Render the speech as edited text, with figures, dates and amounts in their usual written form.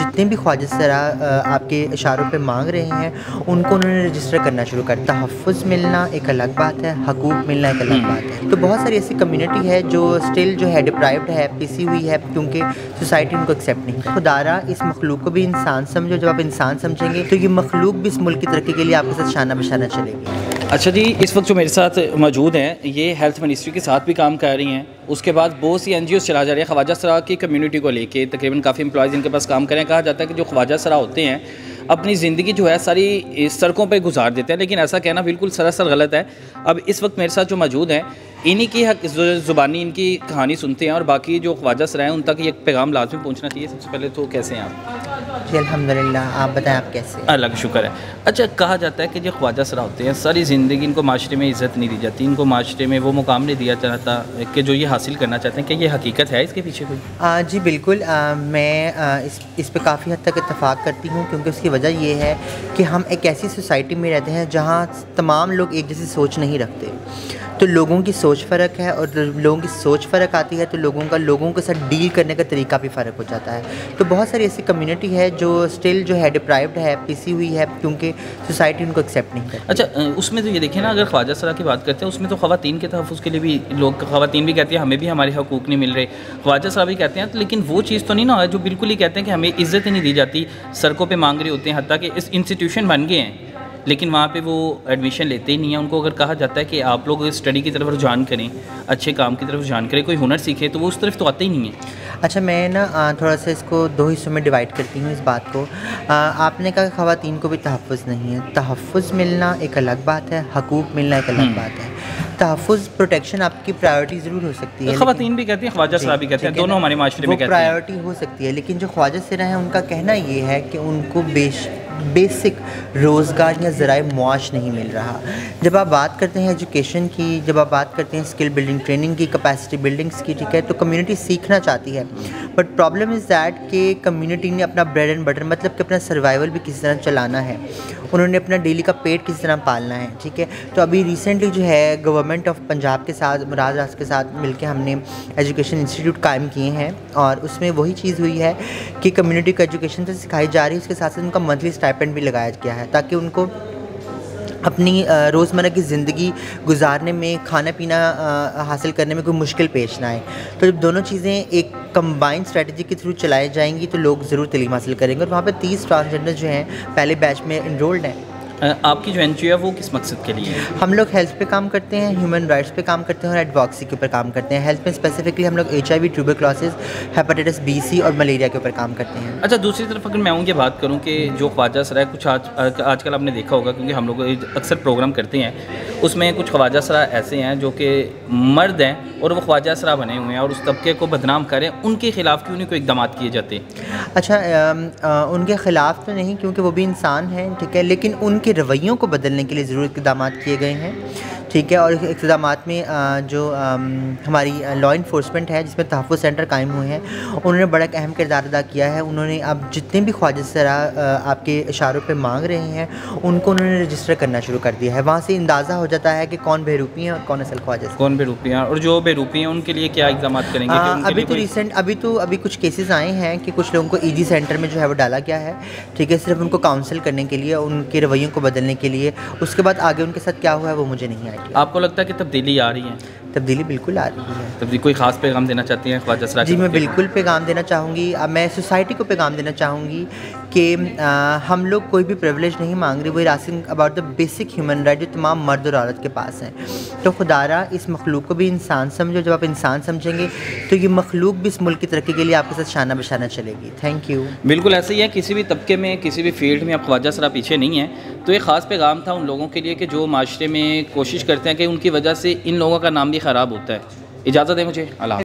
जितने भी ख्वाजा सरा आपके इशारों पे मांग रहे हैं उनको उन्होंने रजिस्टर करना शुरू कर दिया। तहफ़्फ़ुज़ मिलना एक अलग बात है, हकूक़ मिलना एक अलग बात है। तो बहुत सारी ऐसी कम्युनिटी है जो स्टिल जो है डिप्राइव्ड है, पिसी हुई है, क्योंकि सोसाइटी उनको एक्सेप्ट नहीं करती। खुदारा इस मखलूक को भी इंसान समझो। जब आप इंसान समझेंगे तो ये मखलूक भी इस मुल्क की तरक्की के लिए आपके साथ शाना बशाना चलेगी। अच्छा जी, इस वक्त जो मेरे साथ मौजूद हैं ये हेल्थ मिनिस्ट्री के साथ भी काम कर रही हैं, उसके बाद बहुत सी NGOs चला जा रही है ख्वाजा सरा की कम्युनिटी को लेके। तकरीबन काफ़ी एम्प्लॉयज़ इनके पास काम करें। कहा जाता है कि जो ख्वाजा सरा होते हैं अपनी ज़िंदगी जो है सारी सड़कों पे गुजार देते हैं, लेकिन ऐसा कहना बिल्कुल सरासर गलत है। अब इस वक्त मेरे साथ जो मौजूद हैं इन्हीं की ज़ुबानी इनकी कहानी सुनते हैं और बाकी जो ख्वाजा सरा हैं उन तक ये पैगाम लाजमी पहुँचना चाहिए। सबसे पहले तो कैसे हैं आप? जी अल्हम्दुलिल्लाह, आप बताएं आप कैसे हैं? अल्लाह का शुक्र है। अच्छा, कहा जाता है कि जो ख्वाजा सरा होते हैं सारी ज़िंदगी इनको माशरे में इज़्ज़त नहीं दी जाती, इनको माशरे में वो मुकाम नहीं दिया जाता कि जो ये हासिल करना चाहते हैं। कि ये हकीकत है इसके पीछे कोई? जी बिल्कुल, मैं इस पे काफ़ी हद तक इत्तफ़ाक़ करती हूँ, क्योंकि उसकी वजह ये है कि हम एक ऐसी सोसाइटी में रहते हैं जहाँ तमाम लोग एक जैसी सोच नहीं रखते। तो लोगों की सोच फ़र्क है और लोगों की सोच फ़र्क आती है तो लोगों के साथ डील करने का तरीका भी फ़र्क हो जाता है। तो बहुत सारी ऐसी कम्युनिटी है जो स्टिल जो है डिप्राइव्ड है, पिसी हुई है, क्योंकि सोसाइटी उनको एक्सेप्ट नहीं करती। अच्छा, उसमें तो ये देखिए ना, अगर ख्वाजा सरा की बात करते हैं उसमें तो ख़वातीन के तहफ़्फ़ुज़ के लिए भी लोग, ख़वातीन भी कहती हैं हमें भी हमारे हकूक़ नहीं मिल रहे, ख्वाजा सरा भी कहते हैं। लेकिन वो चीज़ तो नहीं ना है जो बिल्कुल ही कहते हैं कि हमें इज़्ज़त ही नहीं दी जाती, सड़कों पर मांग रहे होते हैं, हत्ता कि इस इंस्टीट्यूशन बन गए हैं लेकिन वहाँ पे वो एडमिशन लेते ही नहीं हैं। उनको अगर कहा जाता है कि आप लोग स्टडी की तरफ रुझान करें, अच्छे काम की तरफ रुझान करें, कोई हुनर सीखे, तो वो उस तरफ तो आते ही नहीं है। अच्छा, मैं ना थोड़ा सा इसको दो हिस्सों में डिवाइड करती हूँ इस बात को। आपने कहा ख़वातीन को भी तहफ़्फ़ुज़ नहीं है। तहफ़्फ़ुज़ मिलना एक अलग बात है, हकूक़ मिलना एक अलग बात है। तहफ़्फ़ुज़ प्रोटेक्शन आपकी प्रायोरिटी ज़रूर हो सकती है। ख़वातीन भी कहती हैं, ख्वाजा सरा भी कहते हैं, दोनों हमारे माशरे में कहते हैं प्रायोरिटी हो सकती है। लेकिन जो ख्वाजा सरा हैं उनका कहना ये है कि उनको बेसिक रोज़गार या ज़राए मुआश नहीं मिल रहा। जब आप बात करते हैं एजुकेशन की, जब आप बात करते हैं स्किल बिल्डिंग ट्रेनिंग की, कैपेसिटी बिल्डिंग्स की, ठीक है, तो कम्युनिटी सीखना चाहती है। बट प्रॉब्लम इज़ दैट कि कम्युनिटी ने अपना ब्रेड एंड बटर, मतलब कि अपना सर्वाइवल भी किसी तरह चलाना है, उन्होंने अपना डेली का पेट किसी तरह पालना है, ठीक है। तो अभी रिसेंटली जो है गवर्नमेंट ऑफ पंजाब के साथ, मुराद राज के साथ मिलकर हमने एजुकेशन इंस्टीट्यूट कायम किए हैं और उसमें वही चीज़ हुई है कि कम्युनिटी को एजुकेशन तो सिखाई जा रही है, उसके साथ साथ उनका मंथली स्टाइपेंड भी लगाया गया है ताकि उनको अपनी रोज़मर्रा की ज़िंदगी गुजारने में, खाना पीना हासिल करने में कोई मुश्किल पेश ना आए। तो जब दोनों चीज़ें एक कंबाइंड स्ट्रेटजी के थ्रू चलाई जाएंगी तो लोग ज़रूर तालीम हासिल करेंगे। और वहाँ पे 30 ट्रांसजेंडर जो हैं पहले बैच में इनरोल्ड हैं। आपकी जो NGO है वो किस मकसद के लिए है? हम लोग हेल्थ पे काम करते हैं, ह्यूमन राइट्स पे काम करते हैं और एडवॉक्सी के ऊपर काम करते हैं। हेल्थ में स्पेसिफिकली हम लोग HIV, tuberculosis, hepatitis B, C और मलेरिया के ऊपर काम करते हैं। अच्छा, दूसरी तरफ अगर मैं ये बात करूं कि जो ख्वाजा सरा है, कुछ आजकल आपने देखा होगा क्योंकि हम लोग अक्सर प्रोग्राम करते हैं, उसमें कुछ ख्वाजा सरा ऐसे हैं जो कि मर्द हैं और वो ख्वाजा सरा बने हुए हैं और उस तबके को बदनाम करें, उनके ख़िलाफ़ क्यों नहीं कोई इक़दाम किए जाते? अच्छा, उनके ख़िलाफ़ तो नहीं, क्योंकि वो भी इंसान हैं, ठीक है, लेकिन उनके रवैयों को बदलने के लिए ज़रूर इक़दाम किए गए हैं, ठीक है। और इक़दाम में जो हमारी लॉ इन्फोर्समेंट है जिसमें तहफ़्फ़ुज़ सेंटर कायम हुए हैं, उन्होंने बड़ा एक अहम किरदार अदा किया है। उन्होंने अब जितने भी ख्वाजा सरा आपके इशारों पे मांग रहे हैं उनको उन्होंने रजिस्टर करना शुरू कर दिया है। वहाँ से अंदाज़ा हो जाता है कि कौन बेरूपी हैं और कौन असल ख्वाजा, कौन बेरूपी हैं, और जो बेरूपी हैं उनके लिए क्या इक़दाम करेंगे? अभी कुछ केसेस आए हैं कि कुछ लोगों को EG सेंटर में जो है वो डाला गया है, ठीक है, सिर्फ उनको काउंसिल करने के लिए, उनके रवैयों को बदलने के लिए। उसके बाद आगे उनके साथ क्या हुआ है वो मुझे नहीं आइडिया। आपको लगता है कि तब्दीली आ रही है? तब्दीली बिल्कुल आ रही है। तब्दीली कोई ख़ास पैगाम देना चाहती हैं ख्वाजा सरा? जी मैं बिल्कुल पैगाम देना चाहूँगी। अब मैं सोसाइटी को पैगाम देना चाहूँगी कि हम लोग कोई भी प्रिविलेज नहीं मांग रहे, वो asking about the basic human right जो तमाम मर्द और औरत के पास हैं। तो खुदारा इस मखलूक को भी इंसान समझो। जब आप इंसान समझेंगे तो ये मखलूक भी इस मुल्क की तरक्की के लिए आपके साथ शाना बशाना चलेगी। Thank you. बिल्कुल ऐसे ही है, किसी भी तबके में, किसी भी फील्ड में आप ख्वाजा सरा पीछे नहीं है। तो एक ख़ास पैगाम था उन लोगों के लिए कि जो माशरे में कोशिश करते हैं कि उनकी वजह से इन लोगों का नाम भी ख़राब होता है। इजाज़त दें मुझे। अल्लाह।